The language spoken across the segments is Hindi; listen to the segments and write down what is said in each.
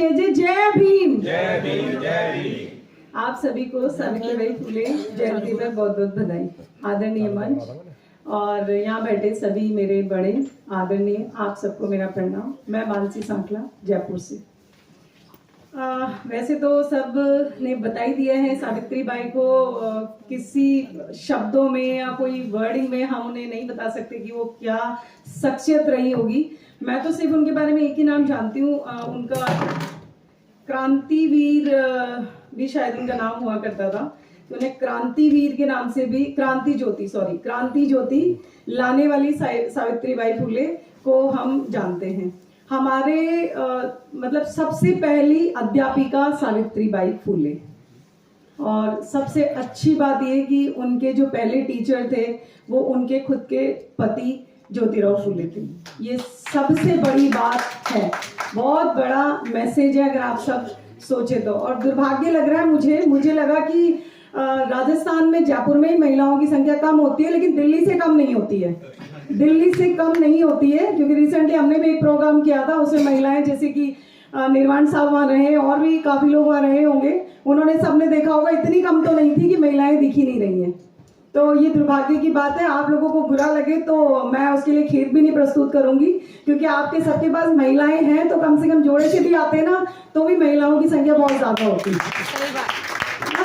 जय जय जय भीम। जय भीम जय भीम। आप सभी को सावित्रीबाई फुले जयंती पर बहुत बहुत बधाई। आदरणीय मंच और यहाँ बैठे सभी मेरे बड़े आदरणीय, आप सबको मेरा प्रणाम। मैं मानसी सांकला जयपुर से। वैसे तो सब ने बता ही दिया है सावित्रीबाई को, किसी शब्दों में या कोई वर्डिंग में हम उन्हें नहीं बता सकते कि वो क्या शख्सियत रही होगी। मैं तो सिर्फ उनके बारे में एक ही नाम जानती हूँ, उनका क्रांतिवीर भी शायद उनका नाम हुआ करता था, तो उन्हें क्रांतिवीर के नाम से भी क्रांति ज्योति लाने वाली सावित्रीबाई फुले को हम जानते हैं। हमारे मतलब सबसे पहली अध्यापिका सावित्रीबाई फुले, और सबसे अच्छी बात ये कि उनके जो पहले टीचर थे वो उनके खुद के पति ज्योतिराव फुले थे। ये सबसे बड़ी बात है, बहुत बड़ा मैसेज है अगर आप सब सोचे तो। और दुर्भाग्य लग रहा है मुझे लगा कि राजस्थान में जयपुर में ही महिलाओं की संख्या कम होती है, लेकिन दिल्ली से कम नहीं होती है। दिल्ली से कम नहीं होती है, क्योंकि रिसेंटली हमने भी एक प्रोग्राम किया था, उसमें महिलाएं जैसे कि निर्वाण साहब वहाँ रहे और भी काफी लोग वहाँ रहे होंगे, उन्होंने सबने देखा होगा इतनी कम तो नहीं थी कि महिलाएं दिख ही नहीं रही हैं। तो ये दुर्भाग्य की बात है। आप लोगों को बुरा लगे तो मैं उसके लिए खेद भी नहीं प्रस्तुत करूंगी, क्योंकि आपके सबके पास महिलाएं हैं, तो कम से कम जोड़े से भी आते ना तो भी महिलाओं की संख्या बहुत ज्यादा होती है।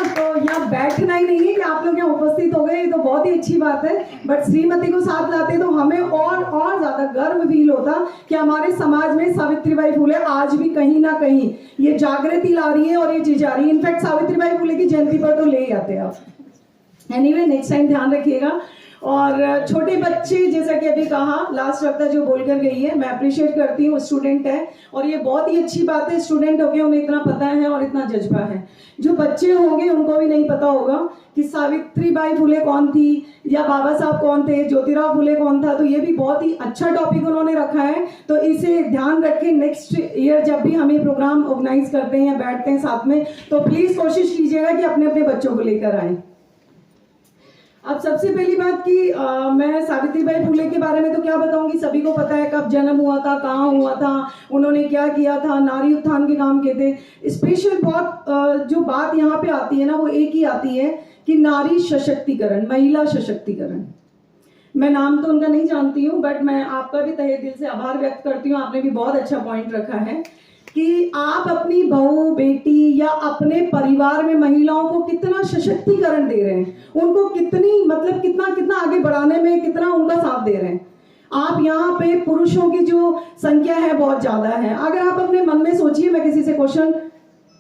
तो यहाँ बैठना ही नहीं है कि आप लोग यहाँ उपस्थित हो गए, तो बहुत ही अच्छी बात है। बट श्रीमती को साथ लाते तो हमें और ज्यादा गर्व फील होता कि हमारे समाज में सावित्रीबाई फुले आज भी कहीं ना कहीं ये जागृति ला रही है और ये चीज आ रही है। इनफैक्ट सावित्रीबाई फुले की जयंती पर तो ले ही आते हैं आप। एनीवे, नेक्स्ट टाइम ध्यान रखिएगा। और छोटे बच्चे, जैसा कि अभी कहा लास्ट वक्ता जो बोलकर गई है, मैं अप्रिशिएट करती हूँ, स्टूडेंट है और ये बहुत ही अच्छी बात है। स्टूडेंट होके उन्हें इतना पता है और इतना जज्बा है। जो बच्चे होंगे उनको भी नहीं पता होगा कि सावित्रीबाई फुले कौन थी या बाबा साहब कौन थे, ज्योतिराव फुले कौन था। तो ये भी बहुत ही अच्छा टॉपिक उन्होंने रखा है, तो इसे ध्यान रखें। नेक्स्ट ईयर जब भी हम ये प्रोग्राम ऑर्गेनाइज करते हैं या बैठते हैं साथ में, तो प्लीज कोशिश कीजिएगा कि अपने अपने बच्चों को लेकर आए। अब सबसे पहली बात कि मैं सावित्रीबाई फुले के बारे में तो क्या बताऊंगी, सभी को पता है कब जन्म हुआ था, कहाँ हुआ था, उन्होंने क्या किया था, नारी उत्थान के काम किए थे। स्पेशल बहुत जो बात यहाँ पे आती है ना, वो एक ही आती है कि नारी सशक्तिकरण, महिला सशक्तिकरण। मैं नाम तो उनका नहीं जानती हूँ, बट मैं आपका भी तहे दिल से आभार व्यक्त करती हूँ। आपने भी बहुत अच्छा पॉइंट रखा है कि आप अपनी बहू बेटी या अपने परिवार में महिलाओं को कितना सशक्तिकरण दे रहे हैं, उनको कितनी मतलब कितना आगे बढ़ाने में कितना उनका साथ दे रहे हैं। आप यहाँ पे पुरुषों की जो संख्या है बहुत ज्यादा है। अगर आप अपने मन में सोचिए, मैं किसी से क्वेश्चन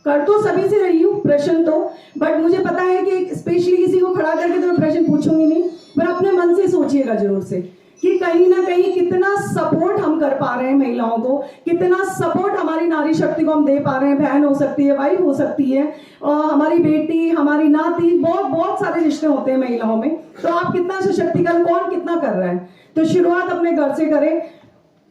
कर तो सभी से रही हूँ प्रश्न तो, बट मुझे पता है कि स्पेशली किसी को खड़ा करके तो मैं प्रश्न पूछूंगी नहीं, पर अपने मन से सोचिएगा जरूर से कि कहीं ना कहीं कितना सपोर्ट हम कर पा रहे हैं महिलाओं को, कितना सपोर्ट हमारी नारी शक्ति को हम दे पा रहे हैं। बहन हो सकती है, वाइफ हो सकती है, और हमारी बेटी, हमारी नाती, बहुत सारे रिश्ते होते हैं महिलाओं में। तो आप कितना सशक्तिकरण, कौन कितना कर रहा है, तो शुरुआत अपने घर से करें।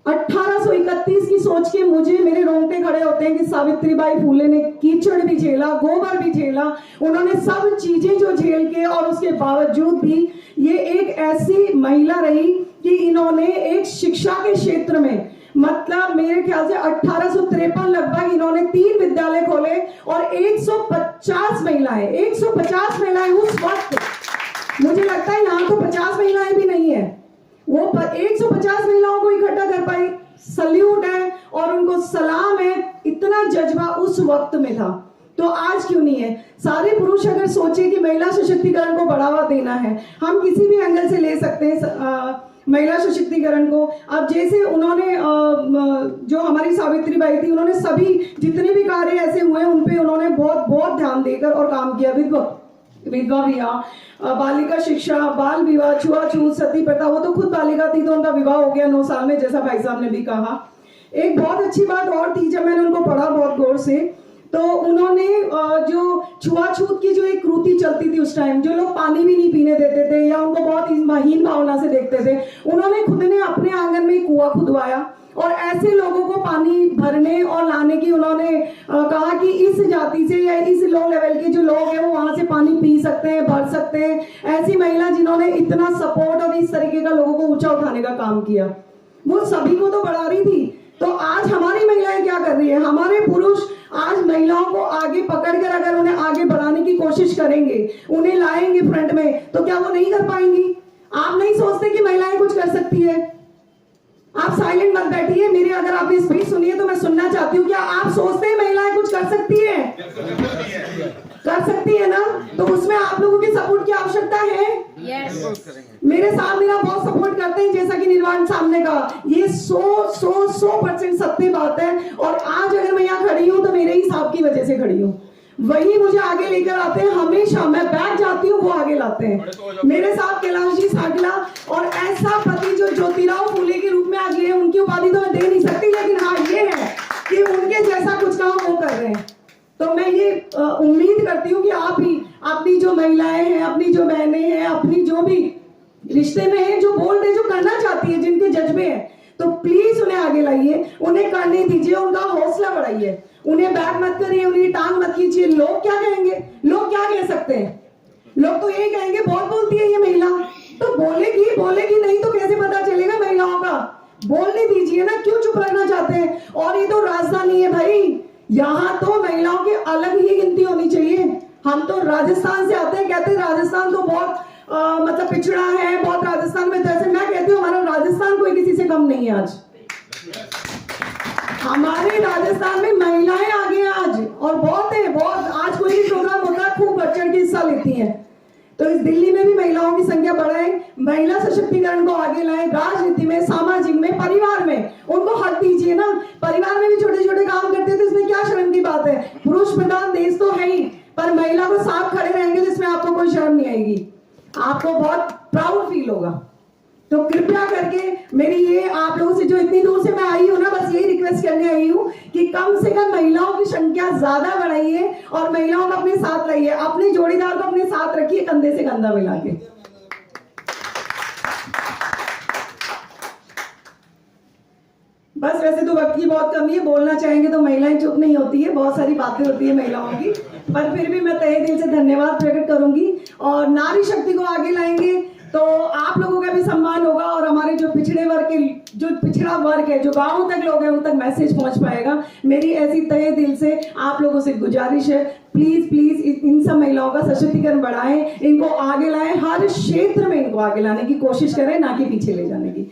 1831 की सोच के मेरे रोंगटे खड़े होते हैं कि सावित्रीबाई फुले ने कीचड़ भी झेला, गोबर भी झेला, उन्होंने सब चीजें जो झेल के, और उसके बावजूद भी ये एक ऐसी महिला रही कि इन्होंने एक शिक्षा के क्षेत्र में, मतलब मेरे ख्याल से 1853 लगभग इन्होंने 3 विद्यालय खोले और 150 महिलाएं उस वक्त, मुझे लगता है यहाँ तो 50 महिलाएं भी नहीं है, वो 150 महिलाओं को इकट्ठा कर पाई। सल्यूट है और उनको सलाम है, इतना जज्बा उस वक्त में था। तो आज क्यों नहीं है? सारे पुरुष अगर सोचे कि महिला सशक्तिकरण को बढ़ावा देना है, हम किसी भी एंगल से ले सकते हैं महिला सशक्तिकरण को। अब जैसे उन्होंने जो हमारी सावित्रीबाई थी, उन्होंने सभी जितने भी कार्य ऐसे हुए उन पे उन्होंने बहुत ध्यान देकर और काम किया। विधवा विवाह, बालिका शिक्षा, बाल विवाह, छुआछूत, सती प्रथा, वो तो खुद बालिका थी तो उनका विवाह हो गया 9 साल में, जैसा भाई साहब ने भी कहा। एक बहुत अच्छी बात और थी, जब मैंने उनको पढ़ा बहुत गौर से, तो उन्होंने जो छुआछूत की जो एक कृति चलती थी उस टाइम, जो लोग पानी भी नहीं पीने देते थे या उनको बहुत हीन भावना से देखते थे, उन्होंने खुद ने अपने आंगन में कुआं खुदवाया और ऐसे लोगों को पानी भरने और लाने की उन्होंने कहा कि इस जाति से या इस लो लेवल के जो लोग हैं वो वहां से पानी पी सकते हैं, भर सकते हैं। ऐसी महिला जिन्होंने इतना सपोर्ट और इस तरीके का लोगों को ऊंचा उठाने का काम किया, वो सभी को तो बढ़ा रही थी। तो आज हमारी महिलाएं क्या कर रही है, हमारे पुरुष महिलाओं को आगे पकड़कर अगर उन्हें आगे बढ़ाने की कोशिश करेंगे, उन्हें लाएंगे फ्रंट में, तो क्या वो नहीं कर पाएंगी? आप नहीं सोचते कि महिलाएं कुछ कर सकती है? आप साइलेंट मत बैठिए, मेरे अगर आपने स्पीच सुनी है तो मैं सुनना चाहती हूँ, क्या आप सोचते हैं महिलाएं कुछ कर सकती है? कर सकती है ना? तो उसमें आप लोगों की सपोर्ट की आवश्यकता है। मेरे साथ मेरा बहुत सपोर्ट करते हैं, जैसा कि निर्वाण सामने कहा, ये 100% सत्य बात है। और आज अगर मैं यहाँ खड़ी हूँ तो मेरे ही साहब की वजह से खड़ी हूँ, वही मुझे आगे लेकर आते हैं हमेशा। मैं बैठ जाती हूँ, वो आगे लाते हैं। मेरे साथ कैलाश जी सागला और ऐसा पति जो ज्योतिराव फूले के रूप में आज ये, उनकी उपाधि तो मैं दे नहीं सकती, लेकिन हाँ ये है कि उनके जैसा कुछ काम वो कर रहे हैं। तो मैं ये उम्मीद करती हूँ कि आप भी अपनी जो महिलाएं हैं, अपनी जो बहनें हैं, अपनी जो भी रिश्ते में है, जो बोल्ड है, जो करना चाहती है, जिनके जज्बे हैं, तो प्लीज उन्हें आगे लाइए, उन्हें करने दीजिए, उनका हौसला बढ़ाइए, उन्हें बैक मत करिए, उन्हें टांग मत खींचिए। लोग क्या कहेंगे? लोग क्या कह सकते हैं? लोग तो यही कहेंगे बहुत बोलती है ये महिला। तो बोलेगी नहीं तो कैसे पता चलेगा महिलाओं का? बोलने दीजिए ना, क्यों चुप रहना चाहते हैं? और ये तो राजधानी है भाई, यहाँ तो महिलाओं की अलग ही गिनती होनी चाहिए। हम तो राजस्थान से आते हैं, कहते हैं राजस्थान तो बहुत मतलब पिछड़ा है, बहुत राजस्थान में तो ऐसे। मैं कहती हूँ हमारा राजस्थान कोई किसी से कम नहीं है आज। हमारे राजस्थान में महिलाएं आगे हैं आज, और बहुत है, बहुत। आज कोई भी प्रोग्राम होता है खूब बढ़ चढ़ के हिस्सा लेती हैं। तो इस दिल्ली में भी महिलाओं की संख्या बढ़ाएं, महिला सशक्तिकरण को आगे लाएं, राजनीति में, सामाजिक में, परिवार में उनको हक दीजिए ना। परिवार में भी छोटे छोटे काम करते हैं तो इसमें क्या शर्म की बात है? पुरुष प्रधान देश तो है ही, पर महिला को साथ खड़े रहेंगे तो इसमें आपको कोई शर्म नहीं आएगी, आपको बहुत प्राउड फील होगा। तो कृपया करके मेरी ये आप लोगों से, जो इतनी दूर से मैं आई हूँ ना, बस यही रिक्वेस्ट करने आई हूँ कि कम से कम महिलाओं की संख्या ज्यादा बढ़ाइए और महिलाओं को अपने साथ लाइए, अपने जोड़ीदार को अपने साथ रखिए, कंधे से कंधा मिला के। बस वैसे तो वक्त की बहुत कमी है, बोलना चाहेंगे तो महिलाएं चुप नहीं होती है, बहुत सारी बातें होती है महिलाओं की, पर फिर भी मैं तहे दिल से धन्यवाद प्रकट करूंगी। और नारी शक्ति को आगे लाएंगे तो आप लोगों का भी सम्मान होगा, और हमारे जो पिछड़े वर्ग के, जो पिछड़ा वर्ग है, जो गांवों तक लोग हैं, उन तक मैसेज पहुंच पाएगा। मेरी ऐसी तहे दिल से आप लोगों से गुजारिश है, प्लीज प्लीज इन सब महिलाओं का सशक्तिकरण बढ़ाएं, इनको आगे लाएं, हर क्षेत्र में इनको आगे लाने की कोशिश करें, ना कि पीछे ले जाने की।